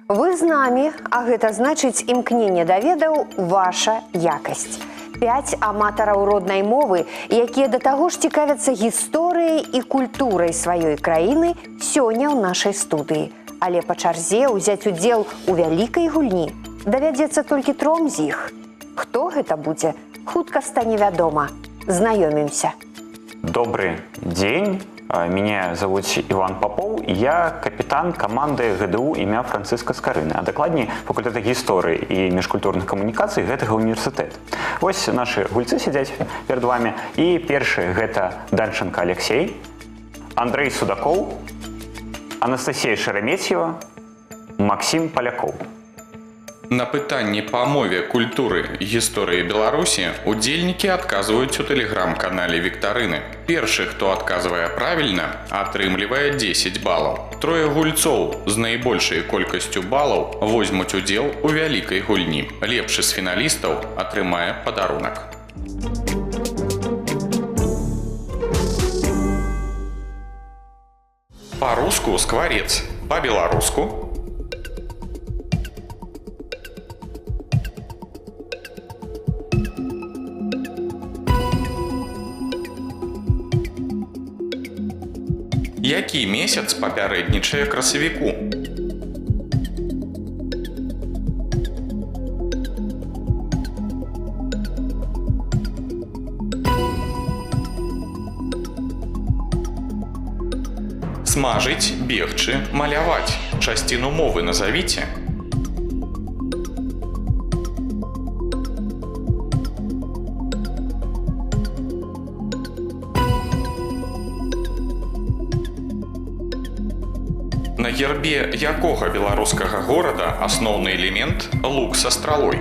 Вы з намі, а гэта значыць імкненне да ведаў ваша якасць. 5 аматараў роднай мовы, якія да таго ж цікавяцца гісторыяй і культурай сваёй краіны, сёння ў нашай студыі. Але па чарзе ўзяць удзел у вялікай гульні давядзецца толькі 3 з іх. Хто гэта будзе, хутка стане вядома. Знаёмімся. Добрый день. Меня зовут Иван Попов, я капитан команды ГДУ имя Франциска Скарыны, а докладней факультета гісторыі і міжкультурных камунікацый гэтага універсітэта. Вось наши гульцы сядзяць перед вами, і першы гэта Данченко Алексей, Андрей Судаков, Анастасія Шереметьева, Максим Поляков. На пытанні па мове, культуры, гісторыі Беларусі удзельнікі адказваюць у тэлеграм-канале Віктарыны. Першы, хто адказвае правільна, атрымлівае 10 балаў. 3 гульцоў з найбольшай колькасцю балаў возьмуць удзел у вялікай гульні. Лепшы з фіналістаў атрымае падарунак. Па-руску скварец, па-беларуску які месяц папярэднічае красавіку? Смажыць, бегчы, маляваць. Часціну мовы назавіце. На гербе якога беларускага горада асноўны элемент лук са стралой?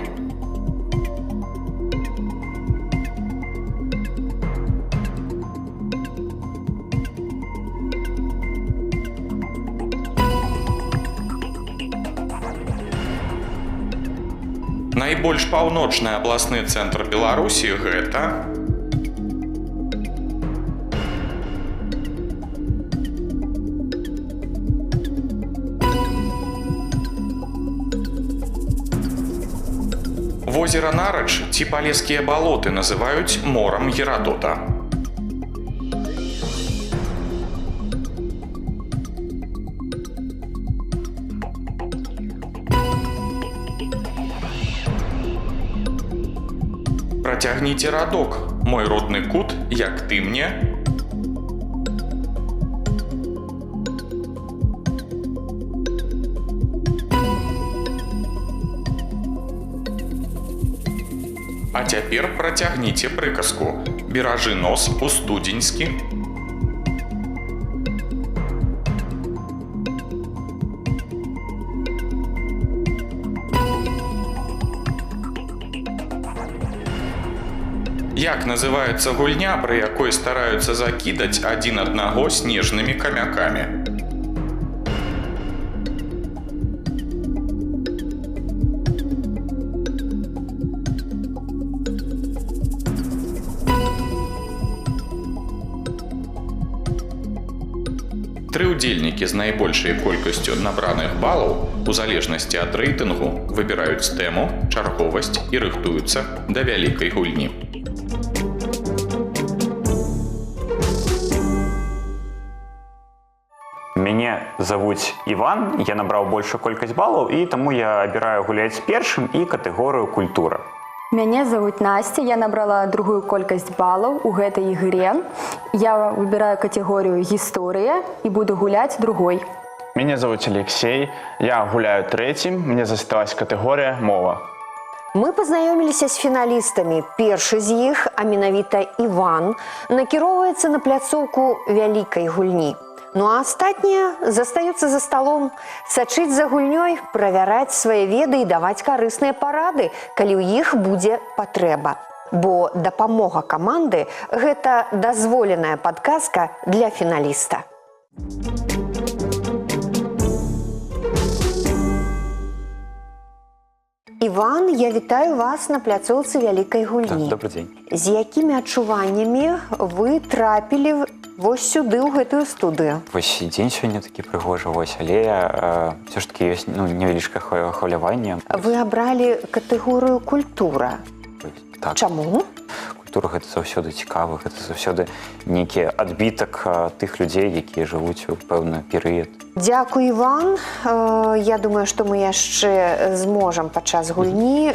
Найбольш паўночны абласны цэнтр Беларусі гэта возера Нарач ці палескія балоты называюць морам Герадота. Працягніце радок. Мой родны кут, як ты мне. А цяпер працягніце прыказку. Беражы нос у студзеньскі. Як называецца гульня, пры якой стараюцца закідаць адзін аднаго снежнымі камякамі? Тры удзельнікі з найбольшай колькасцю набраных балаў у залежнасці ад рэйтынгу выбіраюць тэму, чарговасць і рыхтуюцца да вялікай гульні. Мяне зовут Иван, я набраў большую колькасць балаў, і таму я абіраю гуляць першым і катэгорыю культура. Мяне зовут Настя, я набрала другую колькасць балаў у гэтай ігре. Я выбіраю катэгорыю гісторыя і буду гуляць другой. Меня зовут Алексей, я гуляю третьим, мне засталась категория мова. Мы пазнаёміліся з фіналістамі. Першы з іх, а менавіта Іван, накіроўваецца на пляцоўку вялікай гульні. Ну а астатнія застаюцца за сталом, сачыць за гульнёй, правяраць свае веды і даваць карысныя парады, калі ў іх будзе патрэба. Бо дапамога каманды – гэта дазволеная падказка для фіналіста. Іван, я вітаю вас на пляцоўцы вялікай гульні. Добрый день. З якімі адчуваннямі вы трапілі вось сюды, ў гэтую студыю. Вось дзень сёння такі прыгожы, вось, але ўсё ж такі ёсць невялічкае хваляванне. Вы абралі катэгорыю культура. Так. Чаму? Культура гэта заўсёды цікава, гэта заўсёды нейкі адбітак тых людзей, якія жывуць у пэўны перыяд. Дзякуй, Іван. Я думаю, што мы яшчэ зможам падчас гульні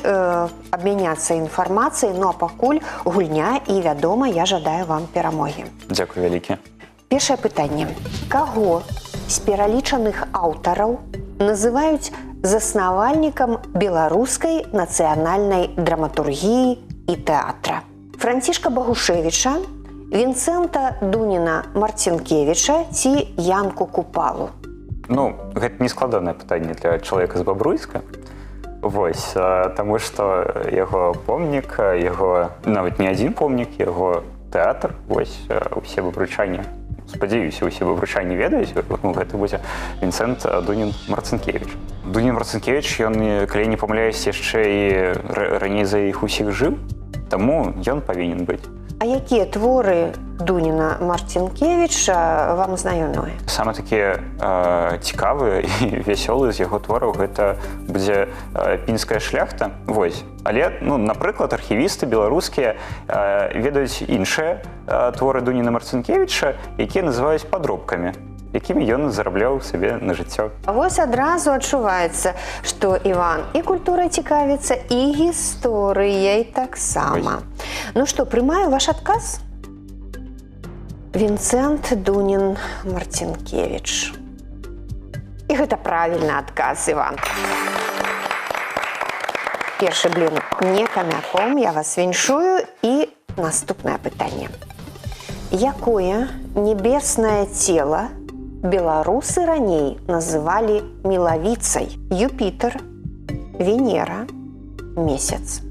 абмяняцца інфармацыяй, ну а пакуль гульня і, вядома, я жадаю вам перамогі. Дзякуй вялікі. Першае пытанне. Каго з пералічаных аўтараў называюць заснавальнікам беларускай нацыянальнай драматургіі і тэатра? Францішка Багушевіча, Вінцэнта Дуніна-Марцінкевіча ці Янку Купалу? Ну, гэта не складанае пытанне для чалавека з Бабруйска. Вось, таму што яго помнік, яго нават не адзін помнік, яго тэатр, вось, усе бабручане, спадзяюся, усе бабручане ведаюць, гэта будзе Вінцэнт Дунін-Марцінкевіч. Дунін-Марцінкевіч, ён, калі не памыляюсь, яшчэ і раней за іх усіх жыў, таму ён павінен быць. А якія творы Дуніна-Марцінкевіча вам знаёмыя? Самы такі цікавы і вясёлы з яго твораў гэта будзе пінская шляхта. Вось. Але, ну, напрыклад, архівісты беларускія ведаюць іншыя творы Дуніна-Марцінкевіча, якія называюць падробкамі, якімі ён зарабляў сабе на жыццё. А вось адразу адчуваецца, што Іван і культурай цікавіцца, і гісторыяй таксама. Ну што, прымаю ваш адказ? Вінцэнт Дунін-Марцінкевіч. І гэта правільны адказ, Іван. Першы блін не камяком, я вас віншую. І наступнае пытанне. Якое небеснае цела беларусы раней называлі мілавіцай? Юпітер, Венера, месяц.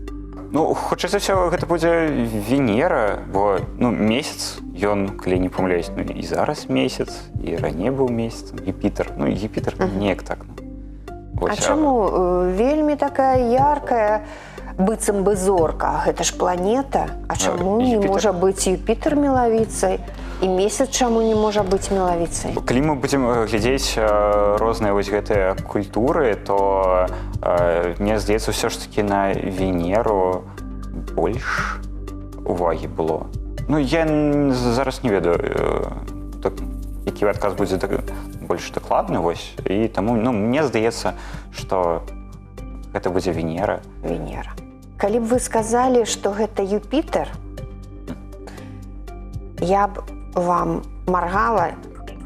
Ну, хутчэй за ўсё, гэта будзе Венера, бо, ну, месяц, ён, калі не памыляюсь, ну, і зараз месяц, і раней быў месяцам, Юпітер. Ну, Юпітер неяк так, ну. А чаму? Вельмі такая яркая, быццам бы зорка, гэта ж планета. А чаму не можа быць Юпітер мілавіцай? І месяц чаму не можа быць мілавіцай? Калі мы будзем глядзець розныя вось гэтыя культуры, то мне здаецца, ўсё ж такі на Венеру больш увагі было. Ну, я зараз не ведаю, які адказ будзе больш дакладны, вось, і таму, ну, мне здаецца, што гэта будзе Венера. Венера. Калі б вы сказалі, што гэта Юпітер, я б вам моргала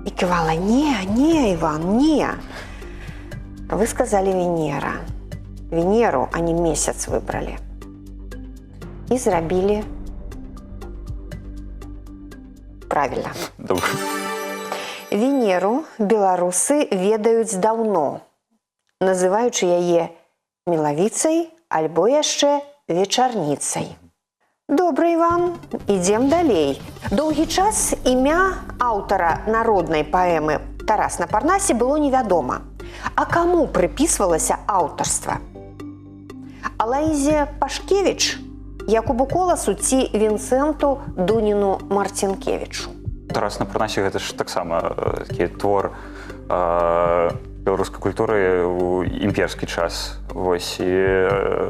и кивала: не, Иван, не. Вы сказали Венера. Венеру, а не месяц выбрали. И зрабили правильно. Добре. Венеру беларусы ведаюць даўно, называючы яе мілавіцай альбо яшчэ вечарніцай. Добра, Іван, ідзем далей. Доўгі час імя аўтара народнай паэмы Тарас на Парнасе было невядома. А каму прыпісвалася аўтарства? Алаізе Пашкевіч, Якубу Коласу ці Вінцэнту Дуніну-Марцінкевічу? Тарас на Парнасе гэта ж таксама такі твор беларускай культуры ў імперскі час. Вось, і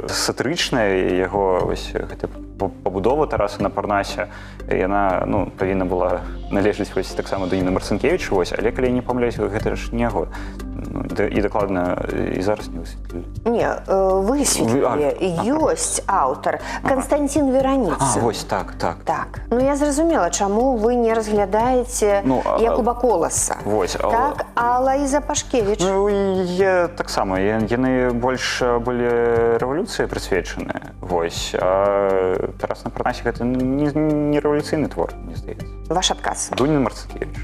сатырычная яго вось гэта пабудова Тараса на Парнасе, яна, ну, павінна была належыць вось таксама Дуніну-Марцінкевічу, вось, але калі я не памыляюсь, гэта ж не яго. Ну, і дакладна і зараз не высветлілі. Не, высветлілі. Ёсць аўтар Канстанцін Вераніцын. А, вось, так. Так. Ну, я зразумела, чаму вы не разглядаеце Якуба Коласа. Вось. Так, а Алаіза Пашкевіч? Ну, я таксама. Яны больш былі рэвалюцыі прысвечаныя. Вось. А Тарас на Парнасе гэта не рэвалюцыйны твор, мне здаецца. Ваш адказ. Дунін-Марцінкевіч.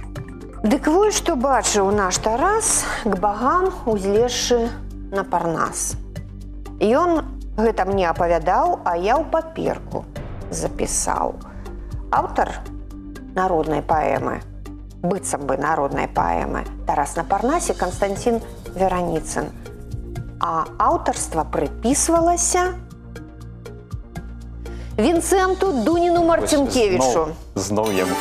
Дык вось што бачыў наш Тарас к багам узлезшы на Парнас. Ён гэта мне апавядаў, а я ў паперку запісаў. Аўтар народнай паэмы, быццам бы народнай паэмы, Тарас на Парнасе Канстанцін Вераніцын. А аўтарства прыпісвалася Вінцэнту Дуніну-Марцінкевічу. Зноў яму.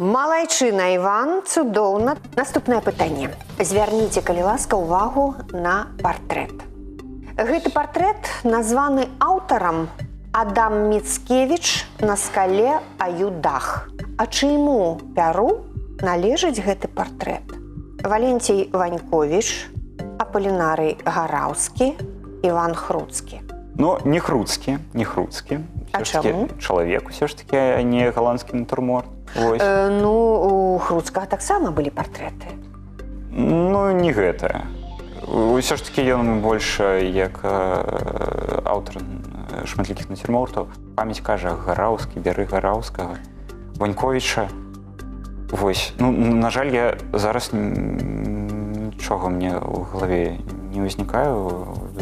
Малайчына, Іван, цудоўна. Наступнае пытанне. Звярніце, калі ласка, увагу на партрэт. Гэты партрэт названы аўтарам Адам Міцкевіч на скале Аюдах. А чыйму пяру належыць гэты партрэт? Валенцій Ваньковіч, Апалінарый Гараўскі, Іван Хруцкі. Ну, не Хруцкі. А чаму? Чалавек усё ж такі, а не галандскі натурморт. Вось. Ну, у Хруцкага таксама былі партрэты. Ну, не гэта. Усё ж такі ён больш як аўтар шматлікіх натюрмортаў. Памяць кажа, Гараўскі, бяры Гараўскага, Ваньковіча. Вось. Ну, на жаль, я зараз нічога мне ў галаве не ўзнікае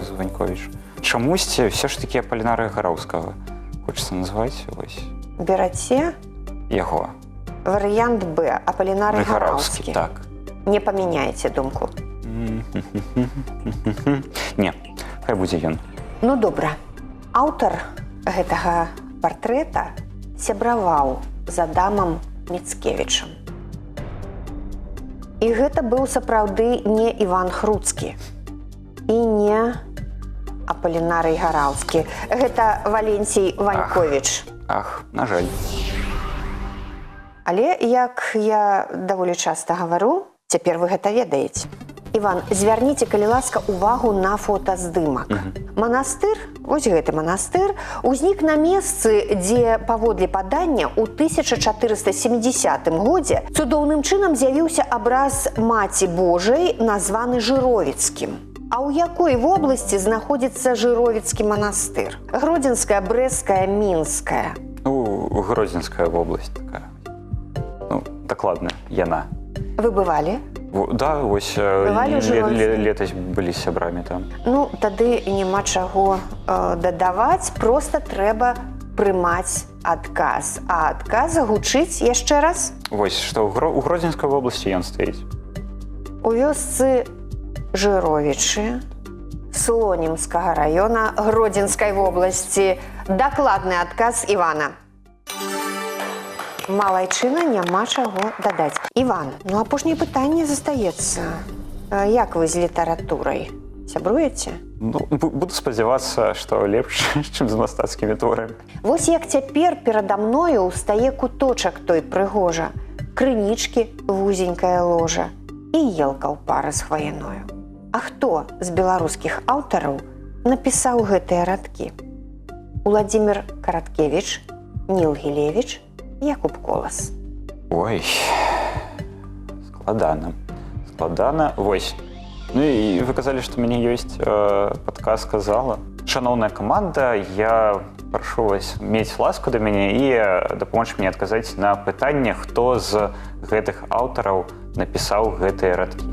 з Ваньковіча. Чамусьці ўсё ж такі Апалінарыя Гараўскага хочацца назваць. Вось. Бераце Яго. варыянт Б. Апалінарый Гараўскі. Так. Не памяняеце думку. Не, хай будзе ён. Ну, добра. Аўтар гэтага партрэта сябраваў з Адамам Міцкевічам. І гэта быў сапраўды не Іван Хруцкі і не Апалінарый Гараўскі. Гэта Валенцій Ваньковіч. Ах, на жаль. Але, як я даволі часта гавару, цяпер вы гэта ведаеце. Іван, звярніце, калі ласка, увагу на фотаздымак. Манастыр, вось гэты манастыр, узнік на месцы, дзе, паводле падання, у 1470 годзе цудоўным чынам з'явіўся абраз Маці Божай, названы Жыровіцкім. А ў якой вобласці знаходзіцца Жыровіцкі манастыр? Гродзенская, Брэсцкая, Мінская. Ну, Гродзенская вобласць такая. Ну, дакладна, яна. Вы бывалі? Да, вось летась былі сябрамі там. Ну, тады няма чаго дадаваць, проста трэба прымаць адказ. А адказ гучыць яшчэ раз. Вось, што ў Гродзенскай вобласці ён стаіць. У вёсцы Жыровічы, Слонімскага раёна Гродзенскай вобласці. Дакладны адказ Івана. Малайчына, няма чаго дадаць. Іван, ну апошняе пытанне застаецца. Як вы з літаратурай? Сябруеце? Ну, буду спадзявацца, што лепш, чым з мастацкімі творамі. Вось як цяпер перада мною ўстае куточак той прыгожа. Крынічкі, вузенькая ложа і елка ў пары з хваяною. А хто з беларускіх аўтараў напісаў гэтыя радкі? Уладзімір Караткевіч, Ніл Гілевіч, Якуб Колас. Ой, складана. Вось. Ну і вы казалі, што мяне ёсць падказка зала. Шаноўная каманда, я прашу вас мець ласку да мяне і дапамогчы мне адказаць на пытанне, хто з гэтых аўтараў напісаў гэтыя радкі.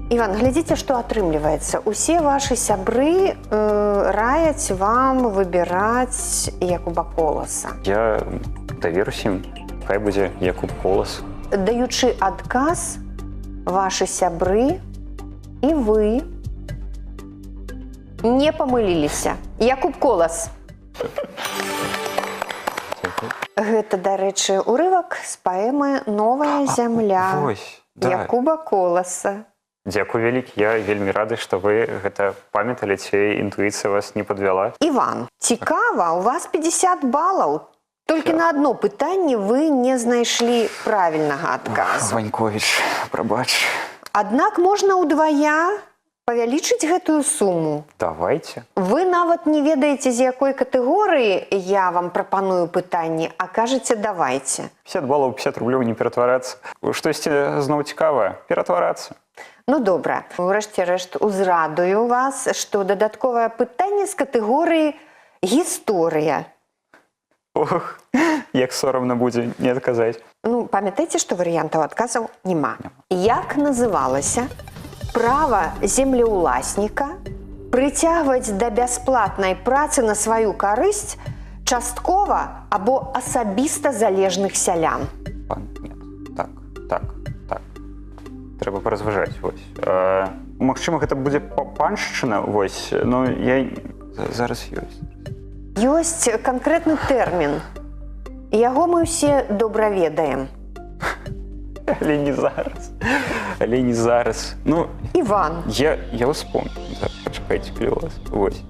Іван, глядзіце, што атрымліваецца. Усе вашы сябры раяць вам выбіраць Якуба Коласа. Я даверусь ім, хай будзе Якуб Колас. Даючы адказ, вашы сябры і вы не памыліліся. Якуб Колас. Гэта, дарэчы, урывак з паэмы «Новая зямля» Якуба Коласа. Дзякуй вялікі, я вельмі рады, што вы гэта памяталі, ці інтуіцыя вас не падвяла. Іван, цікава, у вас 50 балаў. Толькі на одно пытанне вы не знайшлі правільнага адказу. Ваньковіч, прабач. Аднак можна ўдвая павялічыць гэтую суму. Давайте. Вы нават не ведаеце, з якой катэгорыі я вам прапаную пытанне, а кажаце давайце. 50 балаў, 50 рублёў не ператварацца. Штосьці зноў цікавае, ператварацца. Ну, добра. Урэшце рэшт узрадую вас, што дадатковае пытанне з катэгорыі гісторыя. Ох, як сорамна будзе не адказаць. Ну, памятайце, што варыянтаў адказаў няма. Як называлася права землеўласніка прыцягваць да бясплатнай працы на сваю карысць часткова або асабіста залежных сялян? Нет, так. Трэба паразважаць, вось. Магчыма, гэта будзе паншчына, вось, но я зараз ёсць. Ёсць канкрэтны тэрмін. Яго мы ўсе добра ведаем. Але не зараз. Але не зараз. Ну, Іван. я успомню. Пачакайце, калі у вас. Вось.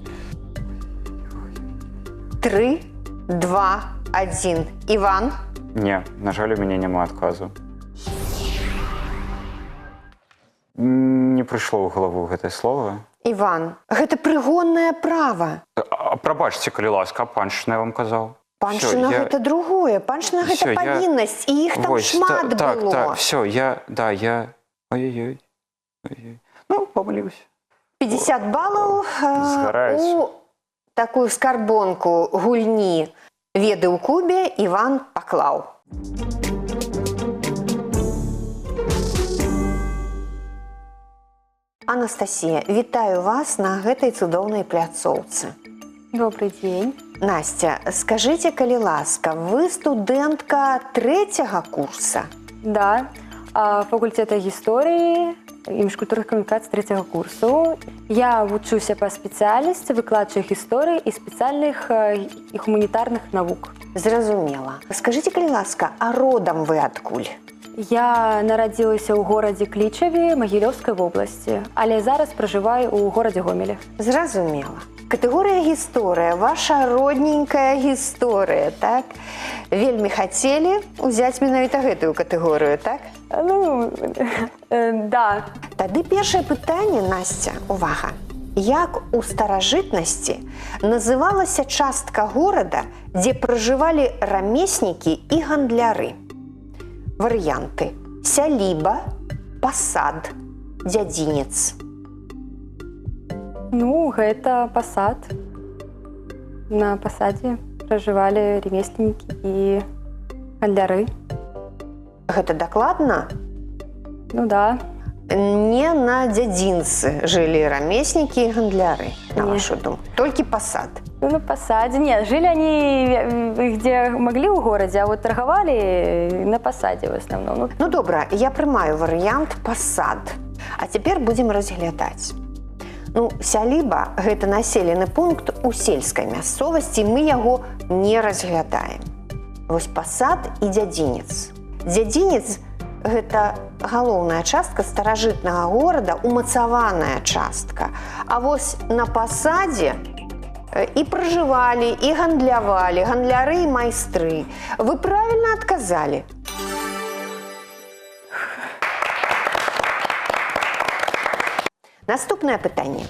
3, 2, 1. Іван. Не, на жаль, у мяне няма адказу. Не прыйшло ў галаву гэтае слово. Іван, гэта прыгоннае права. Прабачце, калі ласка, паншчына я вам казаў. Паншчына гэта другое. Паншчына гэта павіннасць, і іх там шмат было. Так, все, я... Ой-ой-ой. Ну, памыліўся. 50 балаў Згараюць. у такую скарбонку гульні «Веды ў кубе» Іван паклаў. Анастасія, вітаю вас на гэтай цудоўнай пляцоўцы. Добрый день. Настя, скажите, калі ласка, вы студэнтка 3-го курса? Да, факультета гісторыі і міжкультурных камунікацый 3-го курсу. Я вучуся па спецыяльнасці выкладчык гісторыі і спецыяльных і гуманітарных навук. Зразумела. Скажите, калі ласка, а родам вы адкуль? Я нарадзілася ў горадзе Клічаве Магілёўскай вобласці, але зараз пражываю ў горадзе Гомеле. Зразумела. Катэгорыя гісторыя, ваша родненькая гісторыя, так? Вельмі хацелі ўзяць менавіта гэтую катэгорыю, так? Ну, да. Тады першае пытанне, Настя, увага. Як у старажытнасці называлася частка горада, дзе пражывалі рамеснікі і гандляры? Варыянты: сяліба, пасад, дзядзінец. Ну, гэта пасад. На пасадзе пражывалі ремесленнікі і гандляры. Гэта дакладна? Ну да. Не на дзядзінцы жылі рамеснікі і гандляры, на Не. вашу думку. Толькі пасад. Ну, на пасадзе. Не, жылі они где маглі ў горадзе, а вот таргавалі на пасадзе в основном. Ну добра, я прымаю варыянт пасад. А цяпер будзем разглядаць. Ну, сяліба – гэта населены пункт у сельскай мясцовасці, мы яго не разглядаем. Вось пасад і дзядзінец. Дзядзінец – гэта галоўная частка старажытнага горада, умацаваная частка. А вось на пасадзе і пражывалі, і гандлявалі, гандляры і майстры. Вы правільна адказалі. Наступнае пытанне.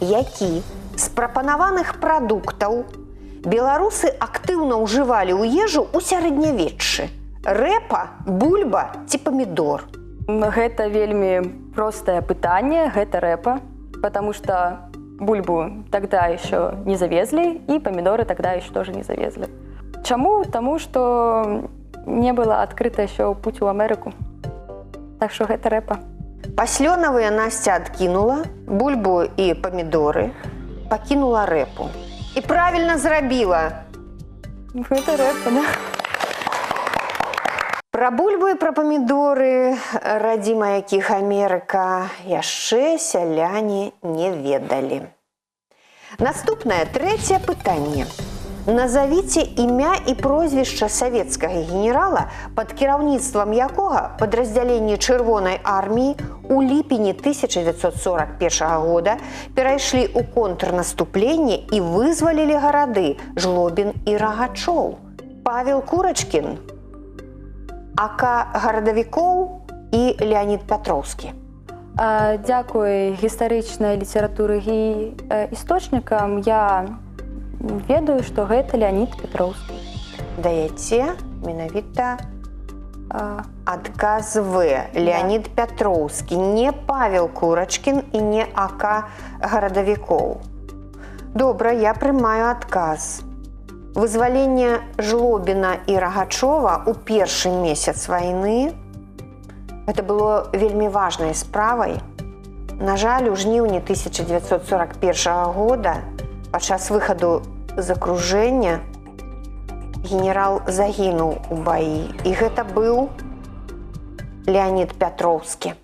Які з прапанаваных прадуктаў беларусы актыўна ўжывалі ў ежу ў сярэднявеччы? Рэпа, бульба ці памідор? Гэта вельмі простае пытанне, гэта рэпа, потому что бульбу тогда еще не завезли, и помидоры тогда еще тоже не завезли. Чему? Тому что не было открыто еще путь в Америку. Так что это рэпа. Паслёнавыя Настя адкінула, бульбу і памідоры, пакінула рэпу. І правільна зрабіла. Это рэпа, да? Пра бульбу і пра памідоры, радзіма якіх Амерыка, яшчэ сяляне не ведалі. Наступнае, трэцяе пытанне. Назавіце імя і прозвішча савецкага генерала, пад кіраўніцтвам якога падраздзяленні Чырвонай арміі у ліпені 1941 года перайшлі ў контрнаступленне і вызвалілі гарады Жлобін і Рагачоў. Павел Курачкін, А.К. Гарадавікоў і Леонід Пятроўскі. Дзякуй гістарычнай літаратуры і істочнікам, я ведаю, што гэта Леонід Пятроўскі. Даяце менавіта адказ В. Леонід Пятроўскі, не Павел Курачкін і не А.К. Гарадавікоў. Добра, я прымаю адказ. Вызваленне Жлобіна і Рагачова ў першы месяц вайны гэта было вельмі важнай справай. На жаль, у жніўні 1941 года падчас выхаду з акружэння генерал загінуў у баі. І гэта быў Леонід Пятроўскі.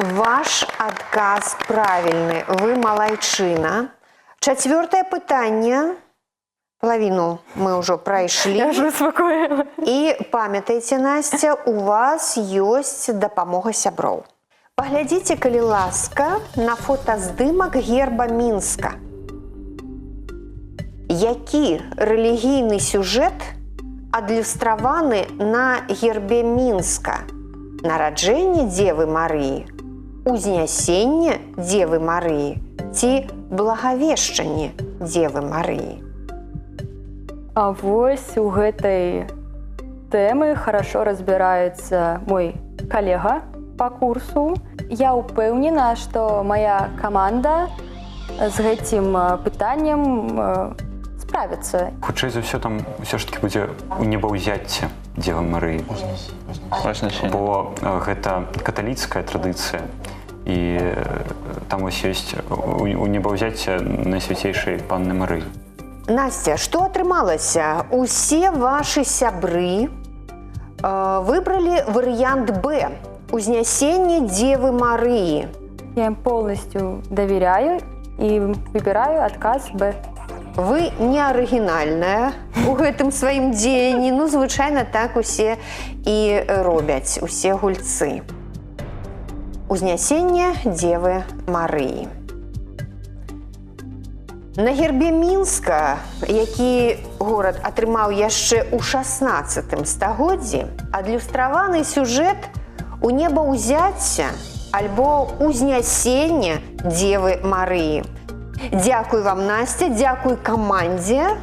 Ваш адказ правільны. Вы малайчына. Чацвёртае пытанне. Палавіну мы ўжо прайшлі. Я уже успокоила. І памятайце, Насця, у вас ёсць дапамога сяброў. Паглядзіце, калі ласка, на фотаздымак герба Мінска. Які рэлігійны сюжэт адлюстраваны на гербе Мінска? Нараджэнне Дзевы Марыі, узнясенне Дзевы Марыі ці благавешчанне Дзевы Марыі? А вось у гэтай тэмы хорошо разбіраецца мой калега по курсу. Я ўпэўнена, што моя каманда з гэтым пытаннем справіцца. Хутчэй за ўсё там ўсё ж таки будзе у небаўзяцце Дзевы Марыі. Вознесение. Бо гэта каталіцкая традыцыя. І там вось ёсць у небаўзяцце Найсвяцейшай Панны Марыі. Настя, што атрымалася? Усе вашы сябры выбралі варыянт Б – узнясенне Дзевы Марыі. Я им полностью доверяю и выбираю адказ Б. Вы не арыгінальная у гэтым сваім дзеянні. Ну, звычайна так усе і робяць, усе гульцы. Узнясенне Дзевы Марыі. На гербе Мінска, які горад атрымаў яшчэ ў 16 стагоддзі, адлюстраваны сюжэт у небаўзяцця альбо узнясення Дзевы Марыі. Дзякуй вам, Насця, дзякуй камандзе.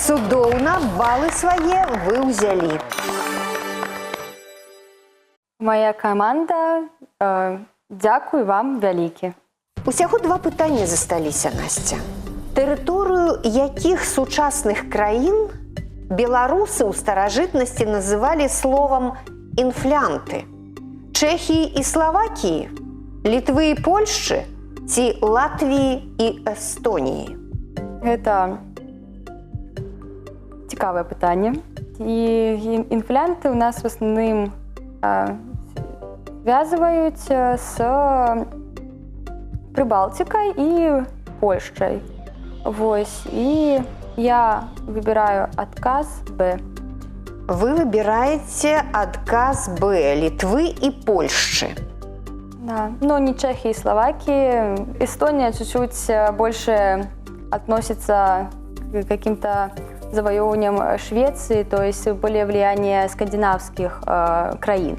Цудоўна, балы свае вы ўзялі. Моя команда, дзякуй вам вялікі. Усяго 2 пытання засталіся, Насця. Тэрыторыю якіх сучасных краін беларусы ў старажытнасці называлі словам інфлянты? Чэхіі і Славакіі, Літвы і Польшчы ці Латвіі і Эстоніі? Гэта цікавае пытанне. І інфлянты у нас в асноўным звязваюць з Прыбалтыкай і Польшчай. Вось, і я выбіраю адказ Б. Вы выбираете адказ Б – Литвы и Польши. Да, но не Чехии и Словакии. Эстония чуть-чуть больше относится к каким-то завоеваниям Швеции, то есть более влияние скандинавских краин.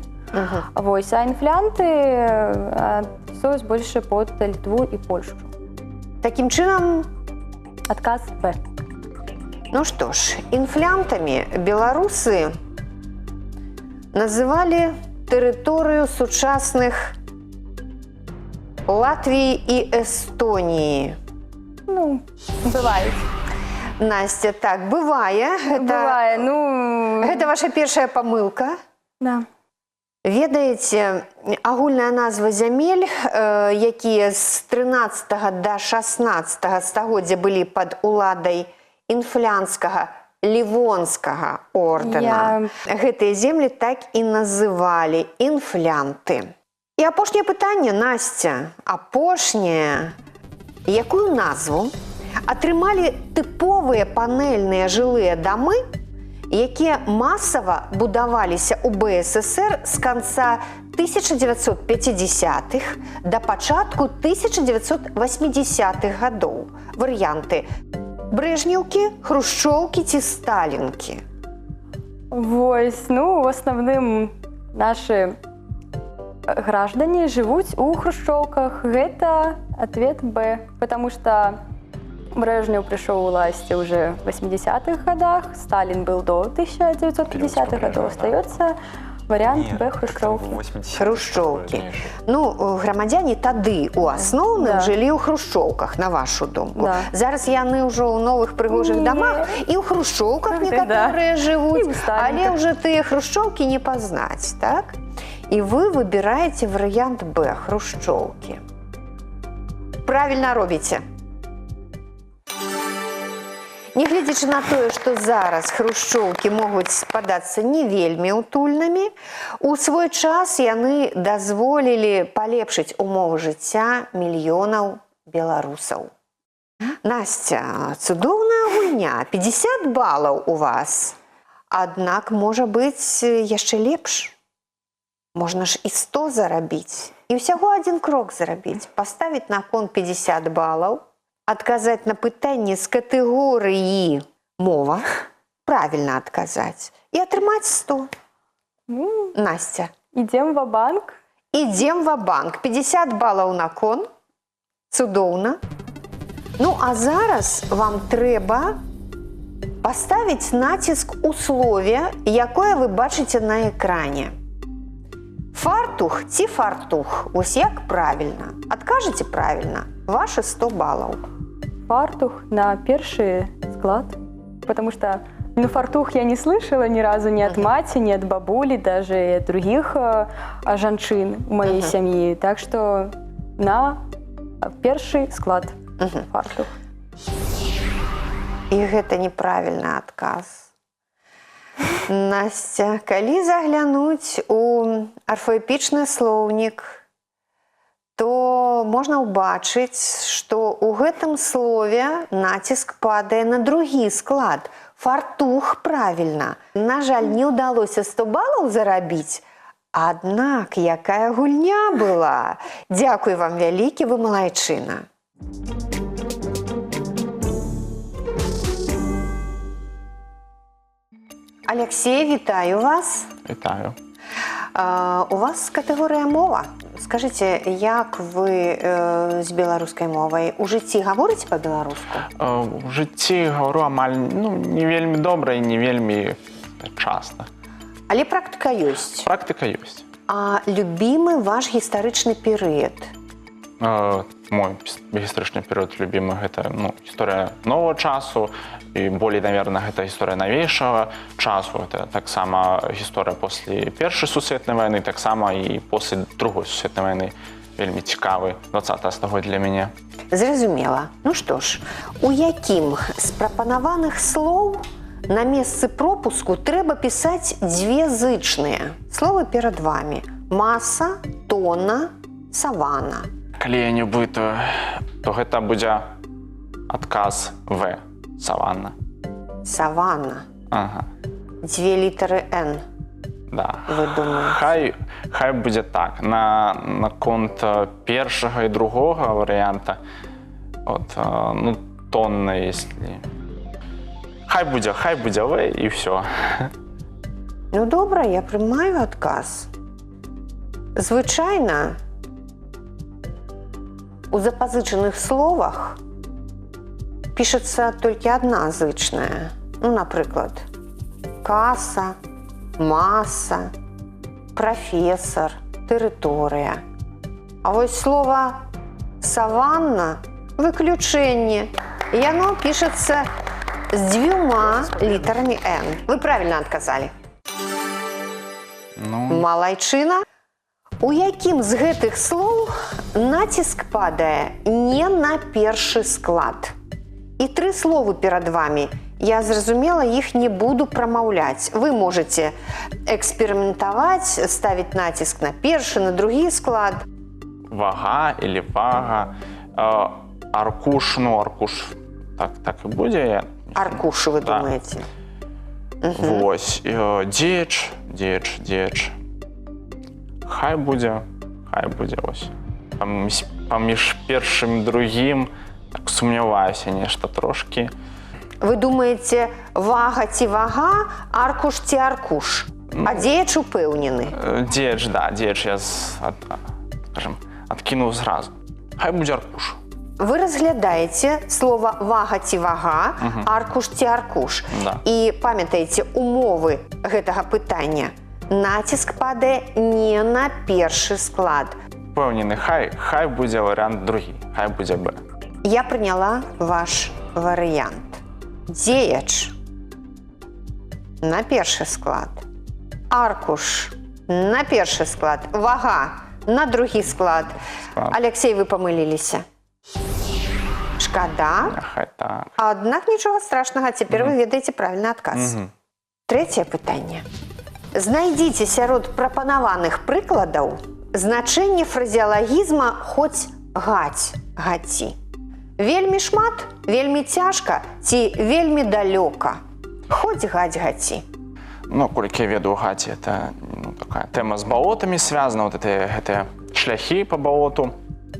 Вот, а инфлянты относятся больше под Литву и Польшу. Таким чином, отказ Б. Ну что ж, инфлянтами белорусы называли территорию сучасных Латвии и Эстонии. Ну, бывает. Настя, так, бывае. Бывает, ну... Это ваша первая помылка. Да. Ведаеце, агульная назва зямель, якія з 13 до 16 стагоддзя былі пад уладай інфлянскага Ливонскага ордэна. Гэтыя землі так і называлі інфлянты. І апошняе пытанне, Настя, апошняе. Якую назву атрымалі тыповыя панэльныя жылыя дамы, якія масава будаваліся ў БССР з канца 1950-х да пачатку 1980-х гадоў? Варыянты: Брежнеўкі, Хрушчоўкі ці Сталінкі? Вось, ну, в основным наши граждане живут у хрущевках. Это ответ Б, потому что Брежнев пришел у власти уже в 80-х годах, Сталин был до 1950-х годов. Остается вариант Б, хрущевки. Хрущевки. Ну, громадяне тады у асноўным жылі ў хрущевках, на вашу думку. Да. Зараз яны ўжо ў новых прыгожых домах і ў хрущевках некаторыя жывуць, але ўжо тыя хрущевки не пазнаць, так? І вы выбираете вариант Б, хрущевки. Правильно робіце. Нягледзячы на тое, што зараз хрушчоўкі могуць падацца не вельмі утульнымі, у свой час яны дазволілі палепшыць умовы жыцця мільёнаў беларусаў. Настя, цудоўная гульня, 50 балаў у вас. Аднак, можа быць, яшчэ лепш. Можна ж і 100 зарабіць. І ўсяго один крок зарабіць. Паставіць на кон 50 балаў, адказаць на пытанне з катэгорыі мова, правільна адказаць, і атрымаць 100. Настя. Ідзем ва-банк. Ідзем ва-банк. 50 балаў на кон. Цудоўна. Ну, а зараз вам трэба паставіць націск у слове, якое вы бачыце на экране. Фартух ці фартух? Ось як правільна? Адкажыце правільна. Ваши 100 балаў. Фартух на першы склад. Потому что фартух я не слышала ни разу ни от мати, ни от бабули, даже и от других жанчын у моей семьи. Так что на першы склад фартух. І гэта неправільны адказ. Настя, калі заглянуць у арфаэпічны слоўнік, то можна ўбачыць, што ў гэтым слове націск падае на другі склад. Фартух правільна. На жаль, не ўдалося 100 балаў зарабіць, аднак якая гульня была. Дзякуй вам вялікі, вы малайчына. Алексей, вітаю вас. Вітаю. У вас катэгорыя мова. Скажыце, як вы з беларускай мовай? У жыцці гаворыце па-беларуску? У жыцці гавару амаль не вельмі добра і не вельмі часта. Але практыка ёсць. Практыка ёсць. А любімы ваш гістарычны перыяд? Мой гістарычны перыяд любімы гэта гісторыя новага часу і болей, наверное, гэта гісторыя навейшага часу. Гэта таксама гісторыя после Першай сусветнай вайны, таксама і после Другой сусветнай вайны. Вельмі цікавы 20 стагоддзя для мяне. Зразумела. Ну што ж, у якім з прапанаваных слоў на месцы пропуску трэба пісаць дзве зычныя? Словы перад вамі. Маса, тона, савана. Калі я не блытаю, то гэта будзе адказ В. Саванна. Саванна. Ага. Дзве літары Н. Да. Вы думаеце? Хай будзе так. На конт першага і другога варыянта, тонна, если... Хай будзе В і все. Ну, добра, я прымаю адказ. Звычайна, у запазычаных словах пішацца толькі адна зычная. Ну, напрыклад, каса, маса, прафесар, тэрыторыя. А вось слова саванна – выключэнне. Яно пішацца з 2 літарамі Н. Вы правільна адказалі. Малайчына. У якім з гэтых слоў націск падае не на першы склад? І 3 словы перад вамі. Я зразумела, іх не буду прамаўляць. Вы можаце эксперыментаваць, ставіць націск на першы, на другі склад. Вага или вага. Аркуш, аркуш так і будзе. Аркуш, вы думаеце? Вось. Дзеяч. Хай будзе ось. Паміж першым і другім сумняваюся нешта трошкі. Вы думаеце, вага ці вага, аркуш ці аркуш? А дзеяч упэўнены? Дзеяч, да, дзеяч я, скажем, адкінуў зразу. Хай будзе аркуш. Вы разглядаеце слова вага ці вага, аркуш ці аркуш. Да. І памятаеце умовы гэтага пытання. Націск падае не на першы склад. Упэўнены, хай будзе варыянт другі, хай будзе Б. Я прыняла ваш варыянт. Дзеяч на першы склад. Аркуш на першы склад. Вага на другі склад. Алексей, вы памыліліся. Шкада. Хай так. Аднак нічога страшнага, цяпер вы ведаеце правільны адказ. Трэцяе пытанне. Знайдзіце сярод прапанаваных прыкладаў значэнне фразеалагізма «хоць гаць, гаці». Вельмі шмат, вельмі цяжка ці вельмі далёка. Хоць гаць, гаці. Ну, колькі я ведаю, гаці, это такая тэма з балотамі звязана, вот гэтыя шляхі по балоту.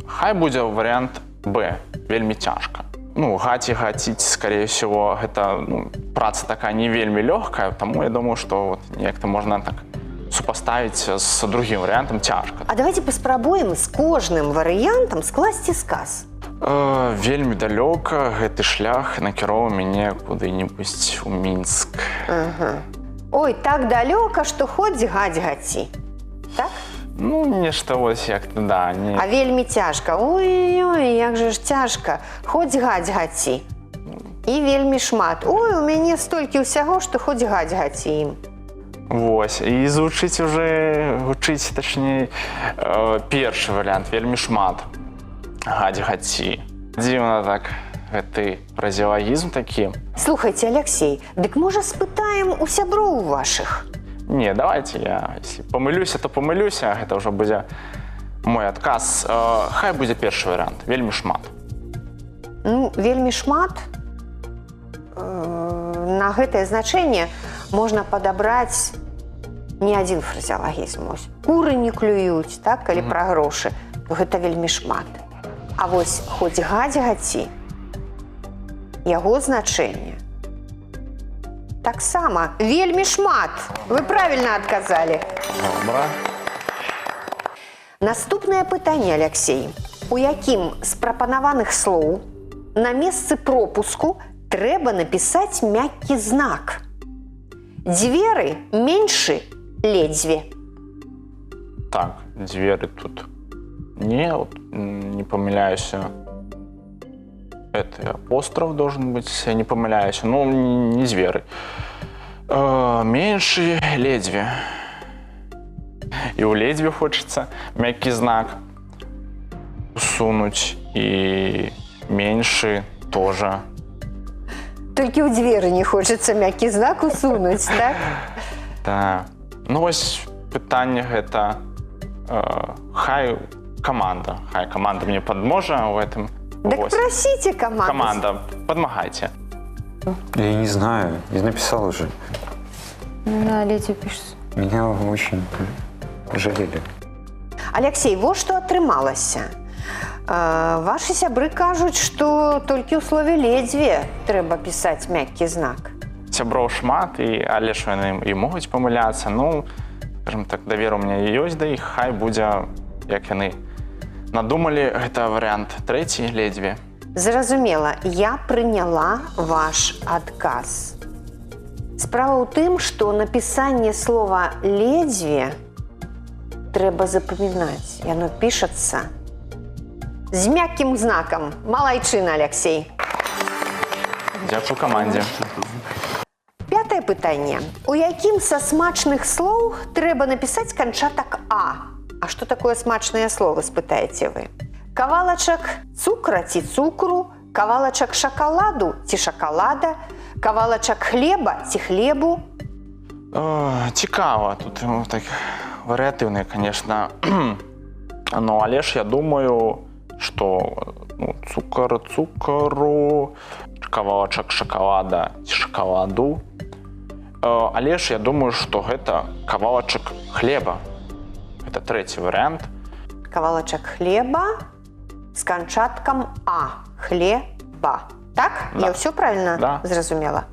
Хай будзе варыянт Б, вельмі цяжка. Ну, гаці, гаціць, скорее всего, гэта праца такая не вельмі лёгкая, таму я думаю, што неяк-то можна так супаставіць з другім варыянтам цяжка. А давайте паспрабуем з кожным варыянтам скласці сказ. Вельмі далёка гэты шлях накіроўваў мяне куды-небудзь у Мінск. Ой, так далёка, што хоць гаць, гаці. Так? Ну, нешта вось як-то, да. Не... А вельмі цяжка. Ой-ой, як же ж цяжка. Хоць гаць, гаці. І вельмі шмат. Ой, у мяне столькі ўсяго, што хоць гаць, гаці ім. Вось, і звучыць уже, гучыць, тачней, першы варыянт, вельмі шмат. Гаць, гаці. Дзіўна так, гэты фразеалагізм такі. Слухайце, Алексей, дык можа спытаем у сяброў вашых? Не, давайте я, если помылюся, то помылюся, гэта ўжо будзе мой адказ. Хай будзе першы варыянт, вельмі шмат. Ну, вельмі шмат. На гэтае значэнне можна падабраць не адзін фразеалагізм. Куры не клююць, так, калі пра грошы, то гэта вельмі шмат. А вось хоць гаць, гаці, яго значэнне таксама вельмі шмат. Вы правільна адказалі. Добра. Наступнае пытанне, Алексей. У якім з прапанаваных слоў на месцы пропуску трэба напісаць мяккі знак? Дзверы меншы ледзьве. Так, дзверы тут не помыляюся. Это апостроф должен быть, если я не помыляюсь. Ну, не зверы. Меньше ледзьве. И у ледзьве хочется мягкий знак усунуть. И меньше тоже. Толькі ў дзверы не хочацца мяккі знак усунуць, так? Да. Ну, вось пытанне гэта хай команда мне подможа в этом. Так Вось. просите команду. Команда, подмагайте. Я не знаю, я написал уже. На леди пишется. Меня очень жалели. Алексей, вот што атрымалася. Ваши сябры кажуць, што толькі ў слове ледзьве трэба пісаць мяккі знак. Сяброў шмат, але ж яны і могуць памыляцца. Ну, скажем так, давер у меня ёсць да іх, хай будзе, як яны надумалі, гэта варыянт трэці, ледзьве. Зразумела, я прыняла ваш адказ. Справа ў тым, што напісанне слова ледзьве трэба запамінаць. Яно пішацца з мяккім знакам. Малайчына, Алексей. Дзякую камандзе. Пятае пытанне. У якім са смачных слоў трэба напісаць канчатак «а»? А што такое смачныя словы, спытаеце вы? Кавалачак цукра ці цукру, кавалачак шакаладу ці шакалада, кавалачак хлеба ці хлебу? Цікава, тут так варыятыўныя, конечно. Ну, але ж я думаю, што цукар цукару, кавалачак шакалада ці шакаладу. Але ж я думаю, што гэта кавалачак хлеба. Это трэці варыянт. Кавалачак хлеба з канчаткам «а». Хлеба. Так? Да. Я ўсё правільна зразумела?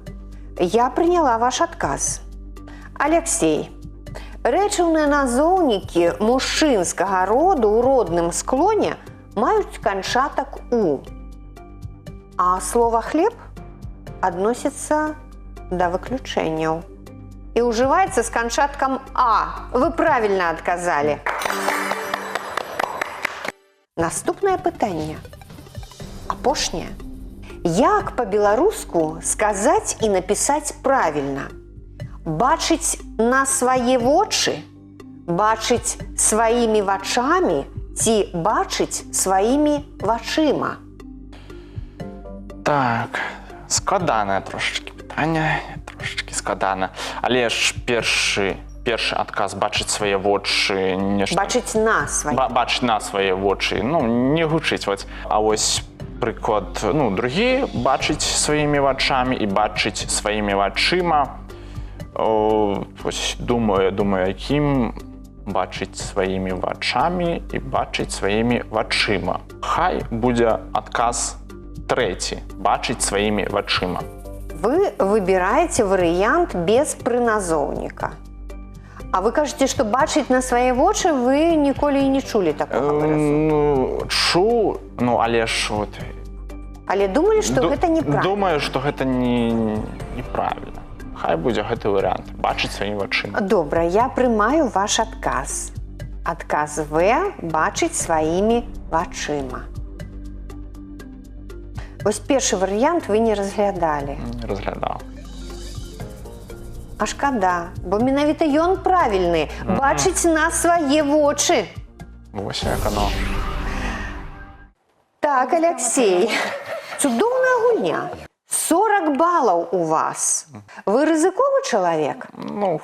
Я прыняла ваш адказ. Алексей, рэчыўныя назоўнікі мужчынскага роду ў родным склоне маюць канчатак «у». А слова «хлеб» адносіцца да выключэнняў і ўжываецца з канчаткам «а». Вы правільна адказалі. Наступнае пытанне. Апошняе. Як па-беларуску сказаць і напісаць правільна? Бачыць на свае вочы, бачыць сваімі вачамі ці бачыць сваімі вачыма? Так, складане трошечки питання, трошечки складане. Але ж перший адказ бачить свої вочі, нешта. Бачить на свої. Бачить на свої вочі, ну, не гучить. А ось приклад, ну, другі бачить своїми очами і бачить своїми очима. Ось думаю, яким бачить своїми очами і бачить своїми очима. Хай буде адказ третій, бачить своїми очима. Вы выбираете вариант без прыназоўніка. А вы кажете, что бачыць на свае вочы вы ніколі і не чулі такога выразу. Ну, чуў, ну, але ж от... Але думалі, што гэта неправільна. Думаю, што гэта неправільна. Хай будзе гэты варыянт, бачыць сваімі вачыма. Добра, я прымаю ваш адказ. Адказ В бачыць сваімі вачыма. Вось першы варыянт вы не разглядалі. Не разглядаў. А шкада, бо менавіта ён правільны. Бачыць на свае вочы. Вось як оно. Так, Алексей, цудоўная гульня. 40 балаў у вас. Вы рызыковы чалавек? Ну,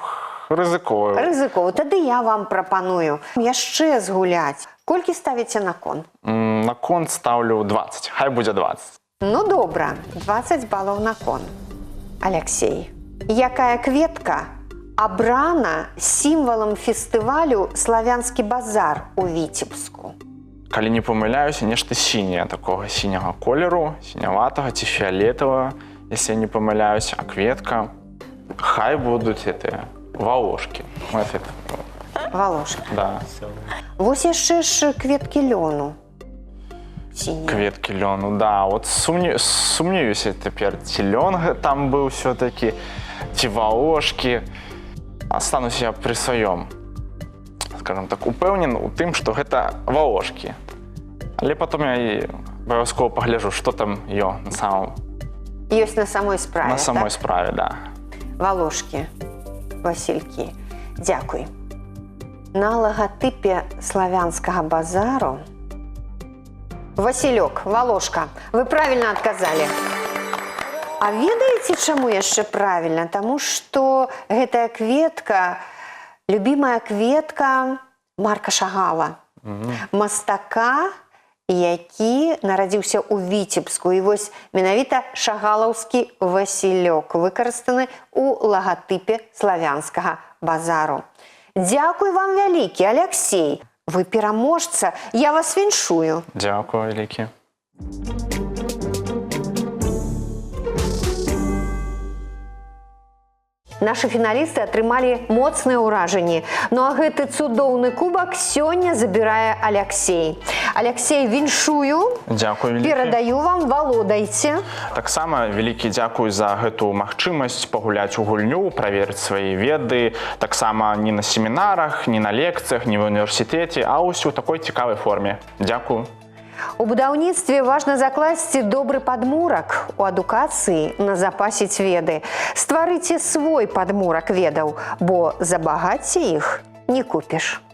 рызыкую. Рызыковы. Тады я вам прапаную яшчэ згуляць. Колькі ставіце на кон? На кон ставлю 20. Хай будзе 20. Ну, добра. 20 балаў на кон. Алексей, якая кветка абрана сімвалам фестывалю «Славянскі базар» у Віцебску? Калі не памыляюся, нешта сіняе, такога сіняга колеру, сіняватага ці фіолетавага, если я не памыляюсь, а кветка. Хай будуць гэтыя валошкі. Валошка. Да. Вось яшчэ ж кветкі лёну. Сінія. Кветкі лёну, да. От сумнеюся цяпер, ці лён там быў все-таки, ці валошкі. Астануся я пры сваём. Скажем так, упэўнен у тым, што гэта валошкі. Але потом я і абавязкова пагляджу, што там на самом... Ёсць на самой справе, На самой так? справе, да. Валошкі, Васількі. Дзякуй. На лагатыпе «Славянскага базару» Васілёк, Валошка, вы правильно адказалі. А ведаеце, чаму яшчэ правільна? Таму што гэтая кветка, любімая кветка Марка Шагала, мастака, які нарадзіўся ў Віцебску. І вось менавіта шагалаўскі Васілёк выкарыстаны ў лагатыпе «Славянскага базару». Дзякуй вам вялікі, Алексей. Вы пераможца, я вас віншую. Дзякуй, вялікі. Нашы фіналісты атрымалі моцныя ўражанні. Ну а гэты цудоўны кубак сёння забірае Алексей. Алексей, віншую. Дзякуй, вялікі. Перадаю вам, валодайце. Таксама вялікі дзякуй за гэту магчымасць пагуляць у гульню, праверыць свае веды. Таксама не на семінарах, не на лекцыях, не ва ўніверсітэце, а ўсё ў такой цікавай форме. Дзякую. У будаўніцтве важна закласці добры падмурак. У адукацыі назапасіць веды. Стварыце свой падмурак ведаў, бо за багацце іх не купіш.